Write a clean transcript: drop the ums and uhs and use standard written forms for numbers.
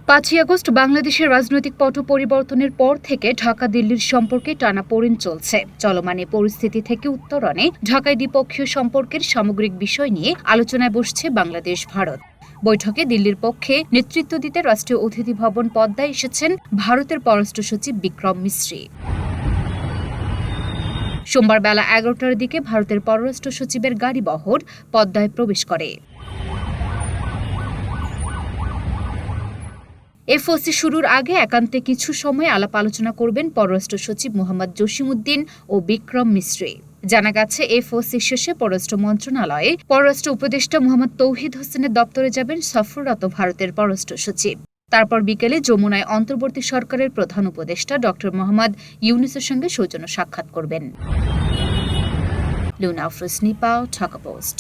5ই August বাংলাদেশের রাজনৈতিক পট পরিবর্তনের পর থেকে ঢাকা দিল্লির সম্পর্কে টানাপোড়েন চলছে। চলমান এই পরিস্থিতি থেকে উত্তরণে ঢাকায় দ্বিপক্ষীয় সম্পর্কের সামগ্রিক বিষয় নিয়ে আলোচনায় বসছে বাংলাদেশ ভারত। বৈঠকে দিল্লির পক্ষে নেতৃত্ব দিতে রাষ্ট্রীয় অতিথি ভবন পদ্মায় এসেছেন ভারতের পররাষ্ট্র সচিব বিক্রম মিশ্রি। সোমবার বেলা 11টার দিকে ভারতের পররাষ্ট্র সচিবের গাড়িবহর পদ্মায় প্রবেশ করে। এফওসি শুরুর আগে একান্তে কিছু সময় আলাপ আলোচনা করবেন পররাষ্ট্র সচিব মোহাম্মদ জসিমউদ্দিন ও বিক্রম মিশ্রি। জানা গেছে, এফওসি শেষে পররাষ্ট্র মন্ত্রণালয়ে পররাষ্ট্র উপদেষ্টা মোহাম্মদ তৌহিদ হোসেনের দপ্তরে যাবেন সফররত ভারতের পররাষ্ট্র সচিব। তারপর বিকেলে যমুনায় অন্তর্বর্তী সরকারের প্রধান উপদেষ্টা ড মোহাম্মদ ইউনূসের সঙ্গে সৌজন্য সাক্ষাৎ করবেন। লুনা আফরোজ নিপা, ঢাকা পোস্ট।